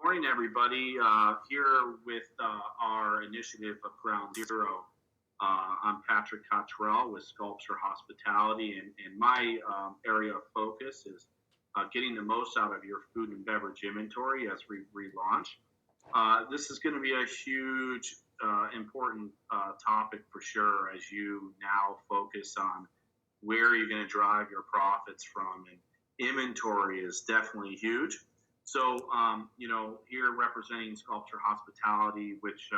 Morning, everybody. Here with our initiative of Ground Zero. I'm Patrick Cottrell with Sculpture Hospitality, and my area of focus is getting the most out of your food and beverage inventory as we relaunch. This is going to be a huge, important topic for sure as you now focus on where you're going to drive your profits from. And inventory is definitely huge. So, here representing Sculpture Hospitality, which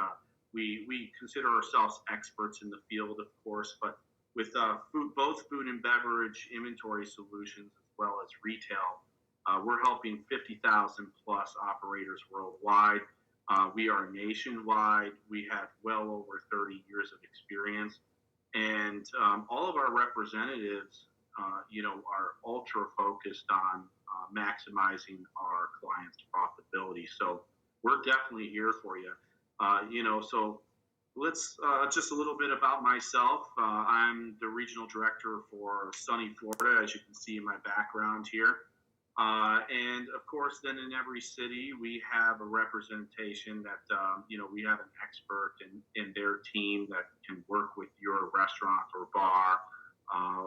we consider ourselves experts in the field, of course, but with both food and beverage inventory solutions as well as retail, we're helping 50,000 plus operators worldwide. We are nationwide. We have well over 30 years of experience. And all of our representatives, are ultra focused on maximizing our clients' profitability. So we're definitely here for you. So let's just a little bit about myself. I'm the regional director for sunny Florida, as you can see in my background here. And of course, then in every city, we have a representation that, we have an expert in their team that can work with your restaurant or bar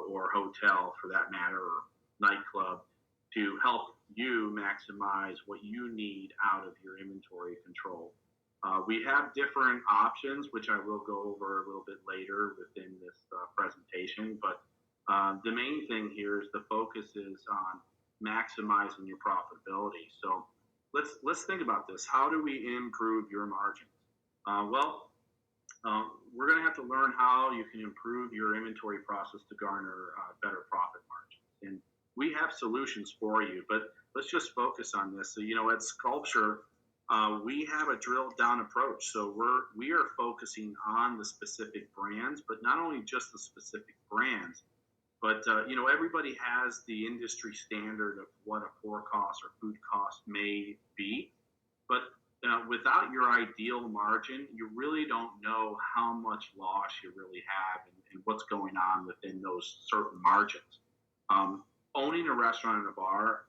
or hotel for that matter, or nightclub to help you maximize what you need out of your inventory control. We have different options, which I will go over a little bit later within this presentation. But the main thing here is the focus is on maximizing your profitability. So let's think about this. How do we improve your margins? We're going to have to learn how you can improve your inventory process to garner better profit margins. And we have solutions for you, but let's just focus on this. So, at Sculpture, we have a drilled down approach. So we are focusing on the specific brands, but not only just the specific brands, but everybody has the industry standard of what a pour cost or food cost may be. But without your ideal margin, you really don't know how much loss you really have and what's going on within those certain margins. Owning a restaurant and a bar,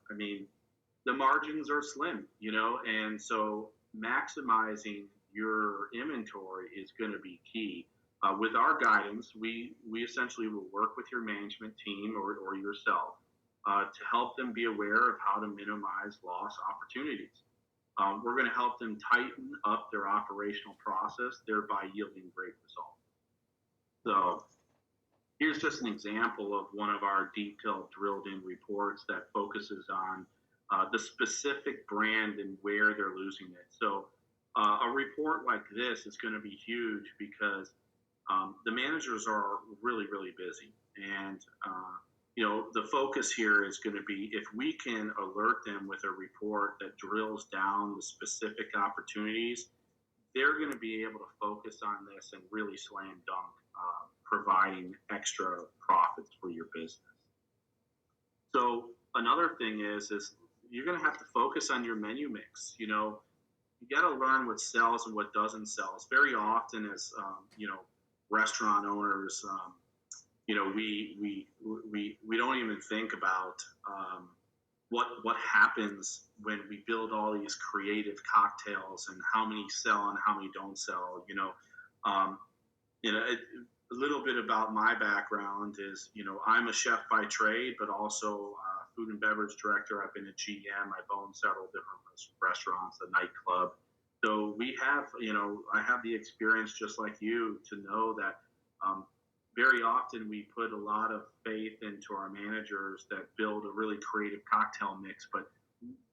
the margins are slim, and so maximizing your inventory is going to be key. With our guidance, we essentially will work with your management team or yourself to help them be aware of how to minimize loss opportunities. We're going to help them tighten up their operational process, thereby yielding great results. So here's just an example of one of our detailed drilled-in reports that focuses on the specific brand and where they're losing it. So a report like this is going to be huge because the managers are really, really busy. And the focus here is going to be if we can alert them with a report that drills down the specific opportunities, they're going to be able to focus on this and really slam dunk providing extra profits for your business. So another thing is you're going to have to focus on your menu mix. You got to learn what sells and what doesn't sell. It's very often as restaurant owners, we don't even think about what happens when we build all these creative cocktails and how many sell and how many don't sell. A little bit about my background is, I'm a chef by trade, but also food and beverage director. I've been a GM. I've owned several different restaurants, a nightclub. So we have, I have the experience just like you to know that very often we put a lot of faith into our managers that build a really creative cocktail mix, but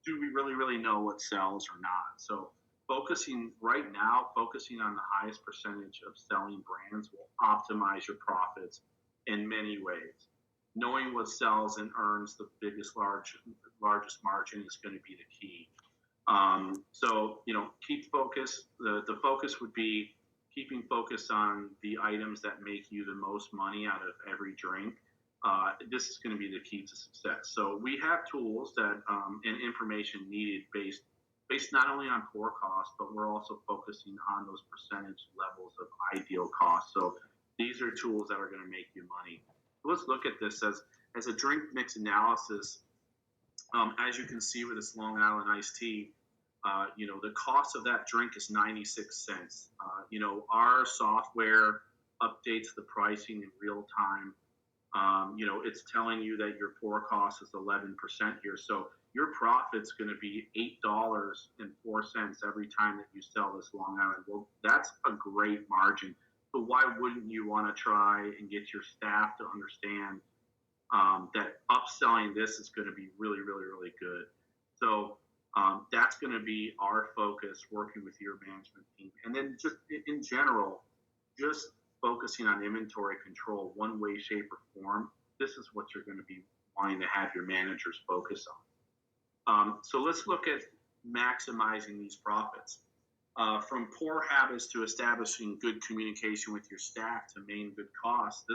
do we really, really know what sells or not? So focusing on the highest percentage of selling brands will optimize your profits in many ways. Knowing what sells and earns the largest margin is going to be the key. Keep focus. The focus would be keeping focus on the items that make you the most money out of every drink. This is going to be the key to success. So we have tools that and information needed based not only on pour cost, but we're also focusing on those percentage levels of ideal cost. So these are tools that are going to make you money. Let's look at this as a drink mix analysis. As you can see with this Long Island iced tea, The cost of that drink is 96 cents. Our software updates the pricing in real time. It's telling you that your pour cost is 11% here. So your profit's going to be $8.04 every time that you sell this Long Island. Well, that's a great margin. So why wouldn't you want to try and get your staff to understand that upselling this is going to be really, really, really good? So that's going to be our focus working with your management team. And then just in general, just focusing on inventory control one way, shape, or form. This is what you're going to be wanting to have your managers focus on. So let's look at maximizing these profits. From poor habits to establishing good communication with your staff to maintain good costs.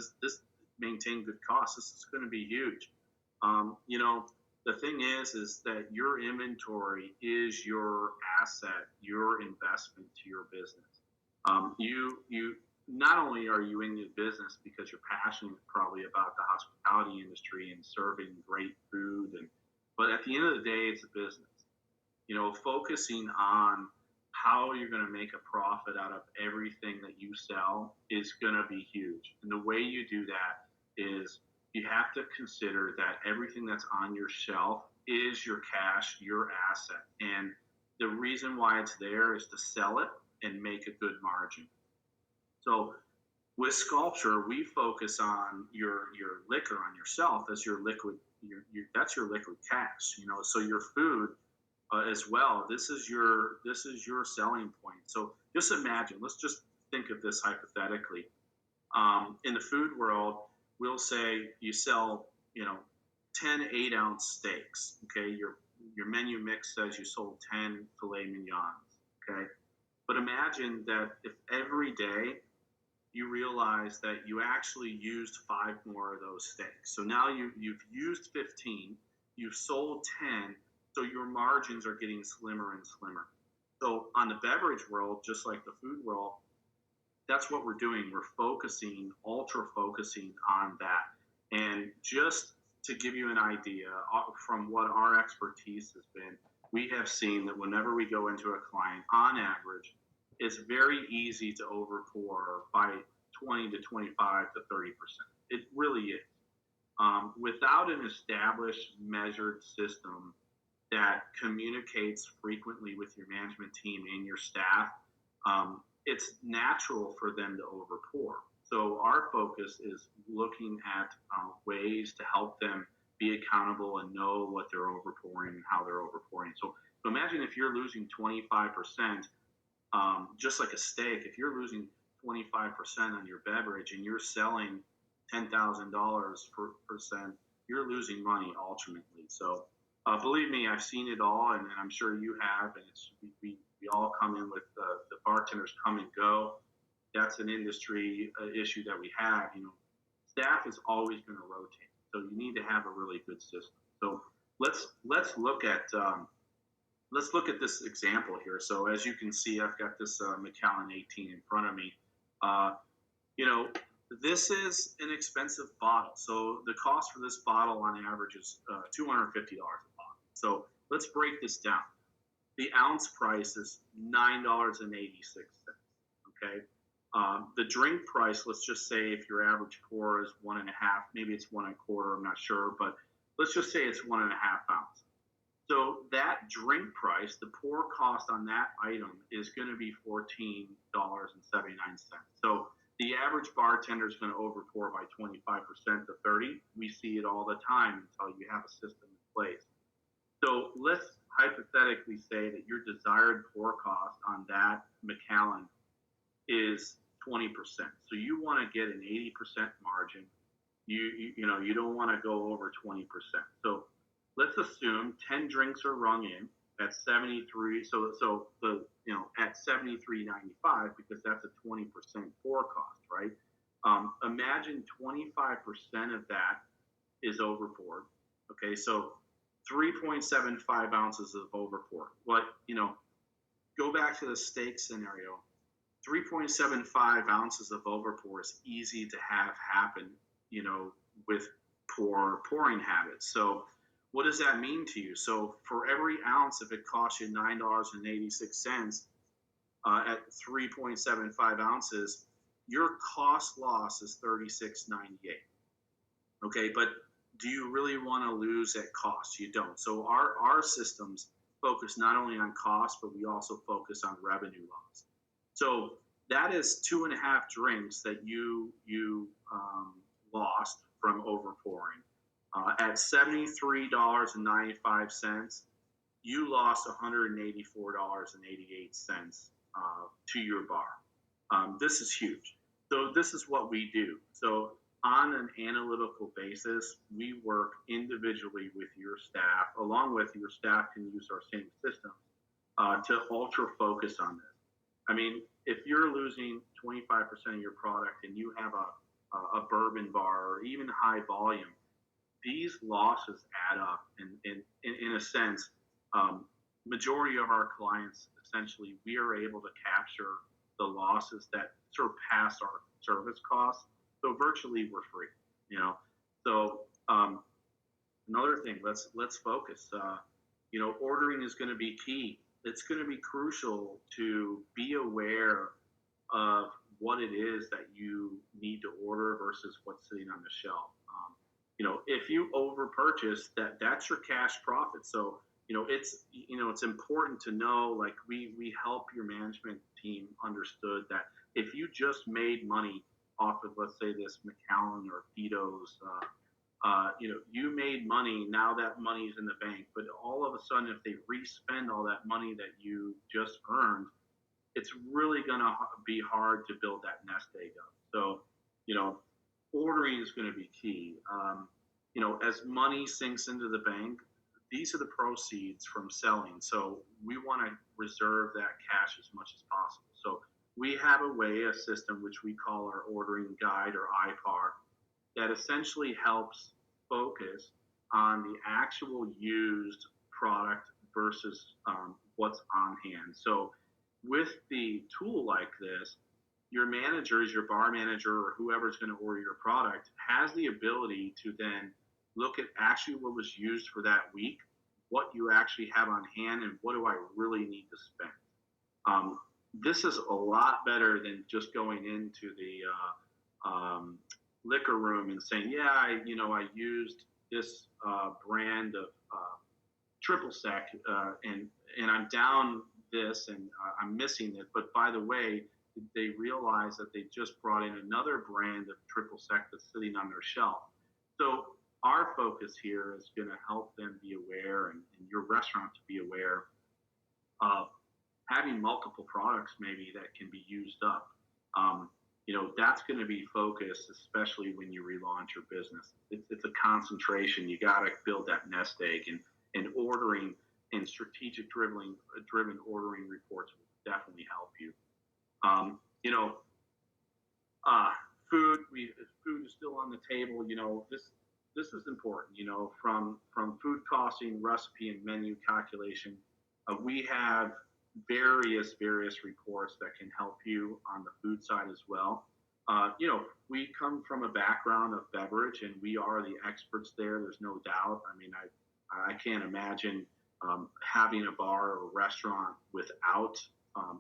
Maintain good costs. This is going to be huge. The thing is that your inventory is your asset, your investment to your business. You not only are you in the business because you're passionate probably about the hospitality industry and serving great food, but at the end of the day, it's a business. Focusing on how you're going to make a profit out of everything that you sell is going to be huge. And the way you do that is you have to consider that everything that's on your shelf is your cash, your asset. And the reason why it's there is to sell it and make a good margin. So with Sculpture, we focus on your liquor, on yourself as your liquid. That's your liquid cash. So your food as well. This is your selling point. So just imagine. Let's just think of this hypothetically. In the food world, we'll say you sell 10 8-ounce steaks. Okay, your menu mix says you sold 10 filet mignons. Okay, but imagine that if every day you realize that you actually used 5 more of those steaks. So now you've used 15, you've sold 10, so your margins are getting slimmer and slimmer. So on the beverage world, just like the food world, that's what we're doing. We're ultra focusing on that. And just to give you an idea from what our expertise has been, we have seen that whenever we go into a client, on average, it's very easy to overpour by 20 to 25 to 30%. It really is. Without an established, measured system that communicates frequently with your management team and your staff, it's natural for them to overpour. So our focus is looking at ways to help them be accountable and know what they're overpouring and how they're overpouring. So imagine if you're losing 25%, just like a steak, if you're losing 25% on your beverage and you're selling $10,000 per cent, you're losing money ultimately. So believe me, I've seen it all, and I'm sure you have. And we all come in with the bartenders come and go. That's an industry issue that we have. Staff is always going to rotate, so you need to have a really good system. So let's look at this example here. So as you can see, I've got this Macallan 18 in front of me. This is an expensive bottle. So the cost for this bottle on average is $250 a bottle. So let's break this down. The ounce price is $9.86. Okay. The drink price, let's just say if your average pour is 1.5, maybe it's 1 1/4, I'm not sure, but let's just say it's 1.5 ounce. So that drink price, the pour cost on that item is going to be $14.79. So the average bartender is going to overpour by 25% to 30%. We see it all the time until you have a system in place. So let's hypothetically say that your desired pour cost on that Macallan is 20%. So you want to get an 80% margin. You don't want to go over 20%. So let's assume 10 drinks are rung in at 73. So at 73.95 because that's a 20% pour cost, right? Imagine 25% of that is overpoured. Okay, so 3.75 ounces of overpour. Go back to the steak scenario. 3.75 ounces of overpour is easy to have happen, with poor pouring habits. So what does that mean to you? So for every ounce, if it costs you $9.86 at 3.75 ounces, your cost loss is $36.98. Okay, but do you really want to lose at cost? You don't. So our systems focus not only on cost, but we also focus on revenue loss. So that is 2.5 drinks that you lost from overpouring. At $73.95, you lost $184.88 to your bar. This is huge. So this is what we do. So on an analytical basis, we work individually with your staff, along with your staff can use our same system to ultra focus on this. I mean, if you're losing 25% of your product and you have a bourbon bar or even high volume, these losses add up. And in a sense, majority of our clients, essentially, we are able to capture the losses that surpass our service costs. So virtually we're free, you know. So another thing, let's focus. Ordering is going to be key. It's going to be crucial to be aware of what it is that you need to order versus what's sitting on the shelf. If you over purchase, that's your cash profit. So it's important to know, like we help your management team understood that if you just made money off of, let's say, this Macallan or Tito's, you made money. Now that money's in the bank, but all of a sudden, if they re-spend all that money that you just earned, it's really going to be hard to build that nest egg up. So, ordering is going to be key. As money sinks into the bank, these are the proceeds from selling. So we want to reserve that cash as much as possible. So we have a system which we call our ordering guide, or IPAR, that essentially helps focus on the actual used product versus what's on hand. So with the tool like this, your managers, your bar manager, or whoever's going to order your product has the ability to then look at actually what was used for that week, what you actually have on hand, and what do I really need to spend. This is a lot better than just going into the liquor room and saying, yeah, I used this brand of triple sec and I'm down this and I'm missing it. But by the way, they realize that they just brought in another brand of triple sec that's sitting on their shelf. So our focus here is going to help them be aware, and your restaurant to be aware of having multiple products maybe that can be used up. That's going to be focused, especially when you relaunch your business. It's a concentration. You got to build that nest egg, and ordering and strategic driven ordering reports will definitely help you. Food is still on the table. This is important. From food costing, recipe, and menu calculation, we have various reports that can help you on the food side as well. We come from a background of beverage, and we are the experts there. There's no doubt. I mean, I can't imagine having a bar or restaurant without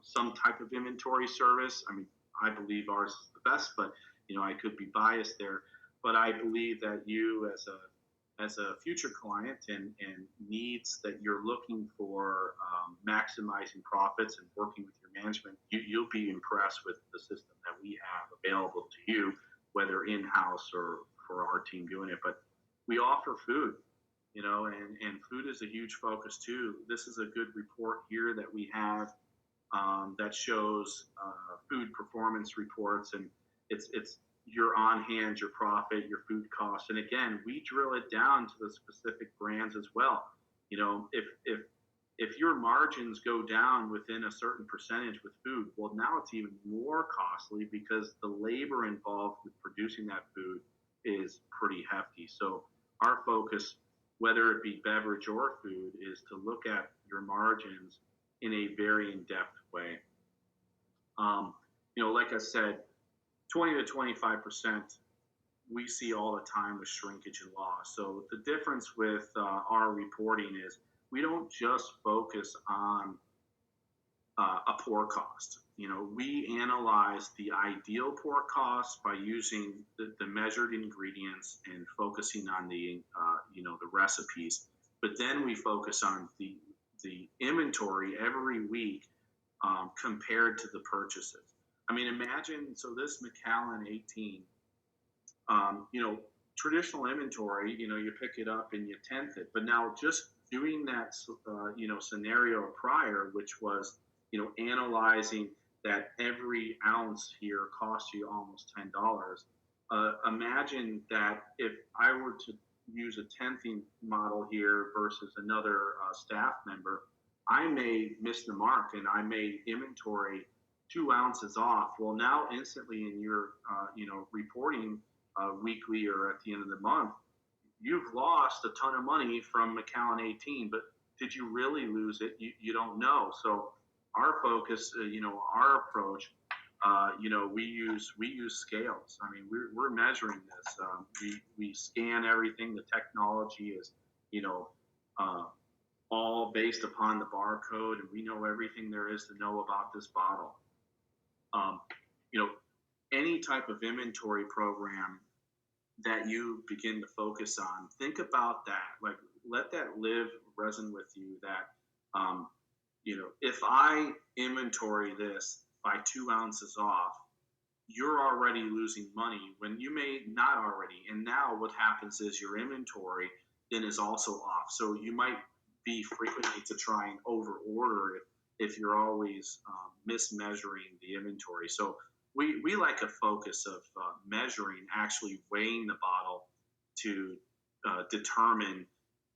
some type of inventory service. I mean, I believe ours is the best, but I could be biased there. But I believe that you, as a future client and needs that you're looking for maximizing profits and working with your management, you'll be impressed with the system that we have available to you, whether in-house or for our team doing it. But we offer food, and food is a huge focus too. This is a good report here that we have that shows food performance reports, and it's your on hand, your profit, your food costs. And again, we drill it down to the specific brands as well. If your margins go down within a certain percentage with food, well, now it's even more costly because the labor involved with producing that food is pretty hefty. So our focus, whether it be beverage or food, is to look at your margins in a very in-depth way. Like I said, 20 to 25% we see all the time with shrinkage and loss. So the difference with our reporting is we don't just focus on a pour cost. You know, we analyze the ideal pour cost by using the measured ingredients and focusing on the the recipes. But then we focus on the inventory every week compared to the purchases. I mean, imagine so this Macallan 18, traditional inventory, you pick it up and you tenth it. But now just doing that, scenario prior, which was, analyzing that every ounce here costs you almost $10. Imagine that if I were to use a tenthing model here versus another staff member, I may miss the mark and I may inventory 2 ounces off. Well, now instantly in your, reporting weekly or at the end of the month, you've lost a ton of money from Macallan 18, but did you really lose it? You don't know. So our focus, our approach, we use scales. I mean, we're measuring this. We scan everything. The technology is, all based upon the barcode, and we know everything there is to know about this bottle. Any type of inventory program that you begin to focus on, think about that. Like, let that live, reson with you that, if I inventory this by 2 ounces off, you're already losing money when you may not already. And now what happens is your inventory then is also off. So you might be frequently to try and over order if you're always mismeasuring the inventory. So we like a focus of measuring, actually weighing the bottle to determine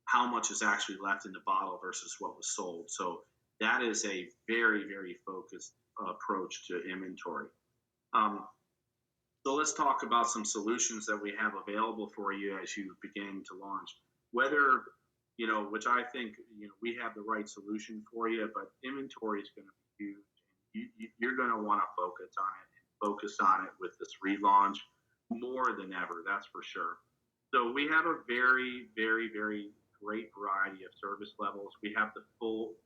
how much is actually left in the bottle versus what was sold. So that is a very, very focused approach to inventory. So let's talk about some solutions that we have available for you as you begin to launch. Whether, which I think, we have the right solution for you, but inventory is going to be huge. You're going to want to focus on it with this relaunch more than ever, that's for sure. So we have a very, very, very great variety of service levels. We have the full,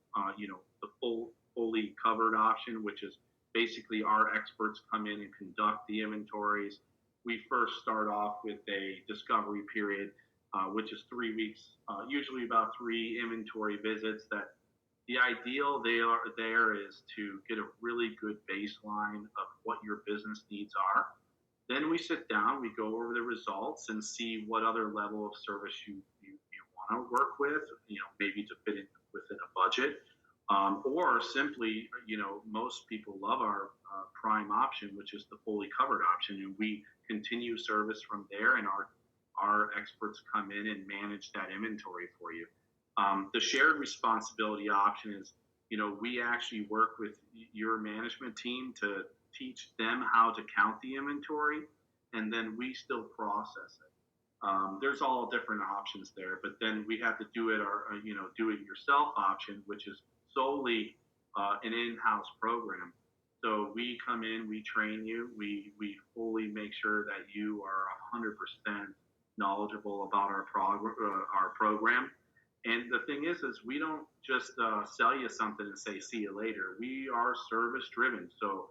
fully covered option, which is basically our experts come in and conduct the inventories. We first start off with a discovery period, which is 3 weeks, usually about 3 inventory visits. That the ideal there is to get a really good baseline of what your business needs are. Then we sit down, we go over the results and see what other level of service you want to work with, maybe to fit in within a budget. Or simply, most people love our prime option, which is the fully covered option, and we continue service from there, and our experts come in and manage that inventory for you. The shared responsibility option is, we actually work with your management team to teach them how to count the inventory, and then we still process it. There's all different options there, but then we have to do it do it yourself option, which is solely an in-house program. So we come in, we train you, we fully make sure that you are 100% knowledgeable about our program. And the thing is we don't just sell you something and say, see you later. We are service driven. So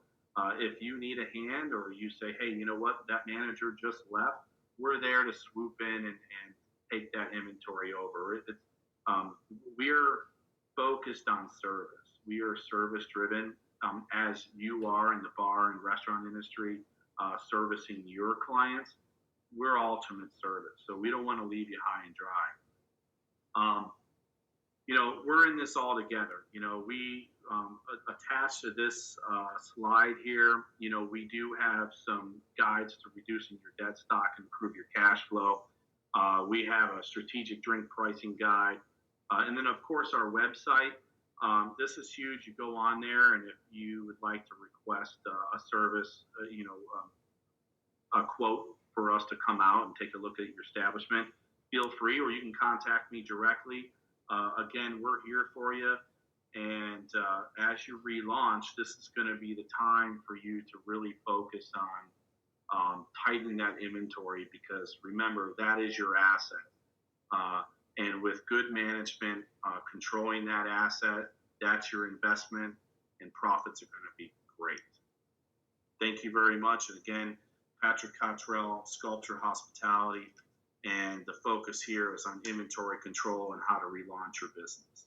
if you need a hand, or you say, hey, you know what, that manager just left, we're there to swoop in and take that inventory over. We're focused on service. We are service driven, as you are in the bar and restaurant industry, servicing your clients. We're ultimate service. So we don't want to leave you high and dry. We're in this all together. We attached to this slide here, we do have some guides to reducing your debt stock and improve your cash flow. We have a strategic drink pricing guide. And then, of course, our website. This is huge. You go on there, and if you would like to request a service, a quote for us to come out and take a look at your establishment, feel free, or you can contact me directly. Again, we're here for you. And as you relaunch, this is going to be the time for you to really focus tightening that inventory, because remember, that is your asset. And with good management, controlling that asset, that's your investment, and profits are going to be great. Thank you very much. And again, Patrick Cottrell, Sculpture Hospitality, and the focus here is on inventory control and how to relaunch your business.